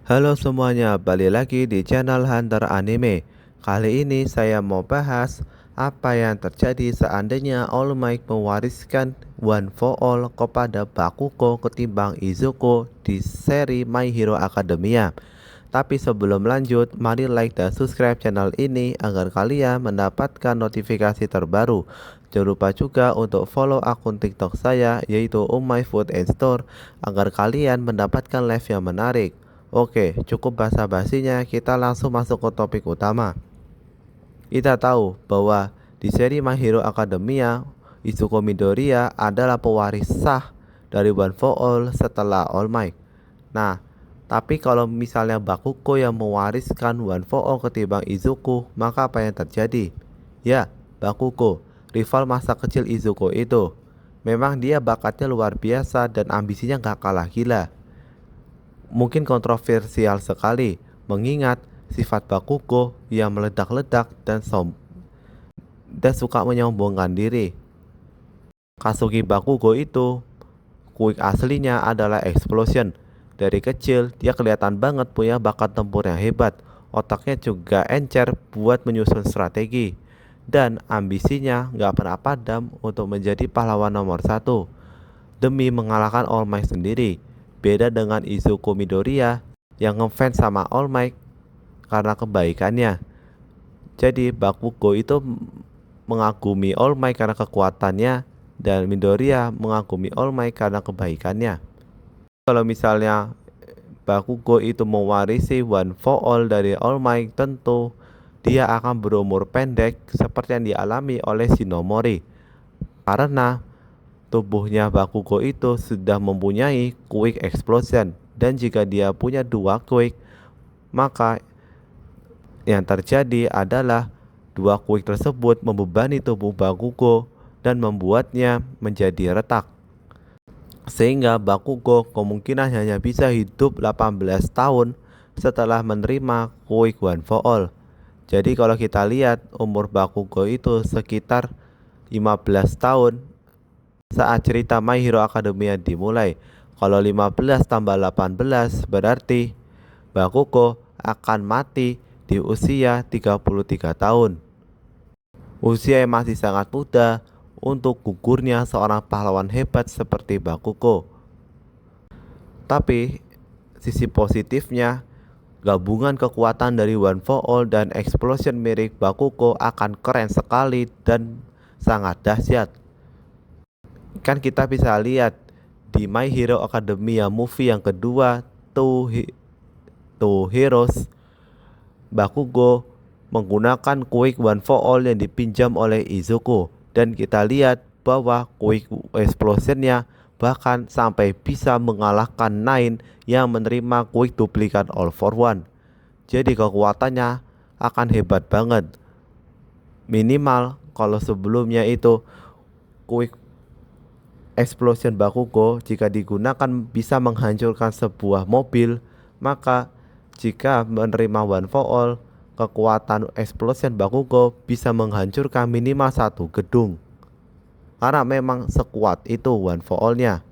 Halo semuanya, balik lagi di channel Hunter Anime. Kali ini saya mau bahas apa yang terjadi seandainya All Might mewariskan One for All kepada Bakugo ketimbang Izuku di seri My Hero Academia. Tapi sebelum lanjut, mari like dan subscribe channel ini agar kalian mendapatkan notifikasi terbaru. Jangan lupa juga untuk follow akun TikTok saya yaitu My Food and Store agar kalian mendapatkan live yang menarik. Oke, cukup basa-basinya, kita langsung masuk ke topik utama. Kita tahu bahwa di seri My Hero Academia, Izuku Midoriya adalah pewaris sah dari One for All setelah All Might. Nah, tapi kalau misalnya Bakugo yang mewariskan One for All ketimbang Izuku, maka apa yang terjadi? Ya, Bakugo, rival masa kecil Izuku itu. Memang dia bakatnya luar biasa dan ambisinya gak kalah gila. Mungkin kontroversial sekali, mengingat sifat Bakugo yang meledak-ledak dan suka menyombongkan diri. Kasugi Bakugo itu, kuik aslinya adalah Explosion. Dari kecil, dia kelihatan banget punya bakat tempur yang hebat. Otaknya juga encer buat menyusun strategi. Dan ambisinya gak pernah padam untuk menjadi pahlawan nomor satu demi mengalahkan All Might sendiri. Beda dengan Izuku Midoriya yang ngefans sama All Might karena kebaikannya. Jadi Bakugo itu mengagumi All Might karena kekuatannya dan Midoriya mengagumi All Might karena kebaikannya. Kalau misalnya Bakugo itu mewarisi One for All dari All Might, tentu dia akan berumur pendek seperti yang dialami oleh Shinomori. Karena tubuhnya Bakugo itu sudah mempunyai Quick Explosion, dan jika dia punya dua Quick, maka yang terjadi adalah dua Quick tersebut membebani tubuh Bakugo dan membuatnya menjadi retak. Sehingga Bakugo kemungkinan hanya bisa hidup 18 tahun setelah menerima Quick One for All. Jadi kalau kita lihat umur Bakugo itu sekitar 15 tahun saat cerita My Hero Academia dimulai. Kalau 15 tambah 18 berarti Bakugo akan mati di usia 33 tahun. Usia yang masih sangat muda untuk gugurnya seorang pahlawan hebat seperti Bakugo. Tapi sisi positifnya, gabungan kekuatan dari One for All dan Explosion mirip Bakugo akan keren sekali dan sangat dahsyat. Kan kita bisa lihat di My Hero Academia movie yang kedua, Two Heroes, Bakugo menggunakan Quick One for All yang dipinjam oleh Izuku, dan kita lihat bahwa Quick Explosionnya bahkan sampai bisa mengalahkan Nine yang menerima Quick Duplikat All for One. Jadi kekuatannya akan hebat banget. Minimal kalau sebelumnya itu Quick Explosion Bakugo jika digunakan bisa menghancurkan sebuah mobil, maka jika menerima One for All, kekuatan Explosion Bakugo bisa menghancurkan minimal satu gedung. Karena memang sekuat itu One for All-nya.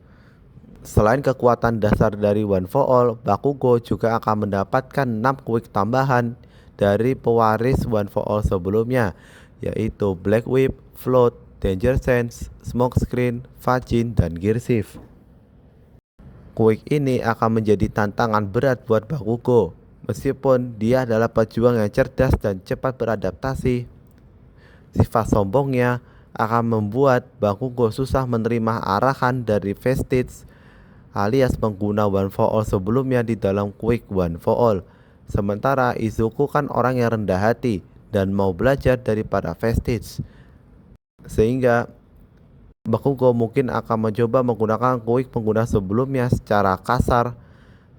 Selain kekuatan dasar dari One for All, Bakugo juga akan mendapatkan 6 quick tambahan dari pewaris One for All sebelumnya, yaitu Black Whip, Float, Danger Sense, Smoke Screen, Fajin, dan Gear Shift. Quick ini akan menjadi tantangan berat buat Bakugo. Meskipun dia adalah pejuang yang cerdas dan cepat beradaptasi, sifat sombongnya akan membuat Bakugo susah menerima arahan dari Vestige alias pengguna One for All sebelumnya di dalam Quick One for All. Sementara Izuku kan orang yang rendah hati dan mau belajar daripada Vestige, sehingga Bakugo mungkin akan mencoba menggunakan Quick pengguna sebelumnya secara kasar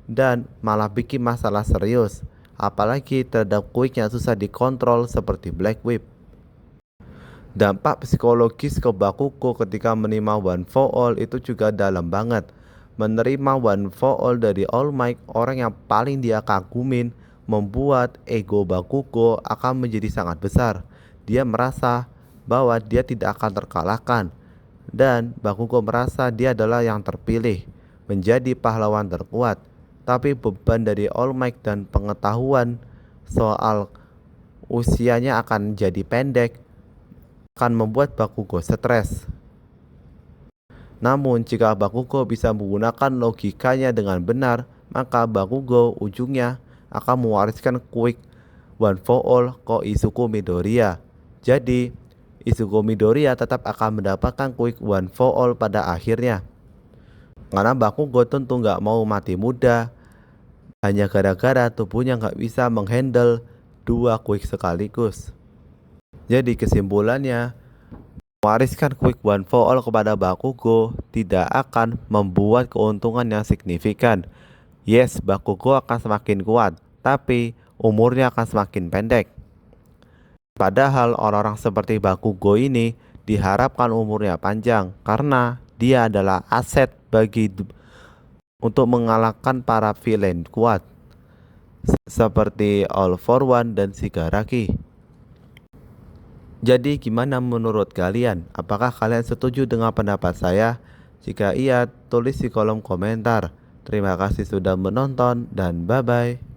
dan malah bikin masalah serius, apalagi terhadap Quick yang susah dikontrol seperti Black Whip. Dampak psikologis ke Bakugo ketika menerima One for All itu juga dalam banget. Menerima One for All dari All Might, orang yang paling dia kagumin, membuat ego Bakugo akan menjadi sangat besar. Dia merasa bahwa dia tidak akan terkalahkan, dan Bakugo merasa dia adalah yang terpilih menjadi pahlawan terkuat. tapi beban dari All Might dan pengetahuan soal usianya akan jadi pendek akan membuat Bakugo stres. Namun jika Bakugo bisa menggunakan logikanya dengan benar, maka Bakugo ujungnya akan mewariskan Quick One for All ke Izuku Midoriya. Jadi Izuku Midoriya tetap akan mendapatkan Quick One for All pada akhirnya. Karena Bakugo tentu nggak mau mati muda, hanya gara-gara tubuhnya nggak bisa menghandle dua Quick sekaligus. Jadi kesimpulannya, mewariskan Quick One for All kepada Bakugo tidak akan membuat keuntungan yang signifikan. Yes, Bakugo akan semakin kuat, tapi umurnya akan semakin pendek. Padahal orang-orang seperti Bakugo ini diharapkan umurnya panjang karena dia adalah aset untuk mengalahkan para villain kuat seperti All For One dan Shigaraki. Jadi gimana menurut kalian? Apakah kalian setuju dengan pendapat saya? Jika iya, tulis di kolom komentar. Terima kasih sudah menonton dan bye-bye.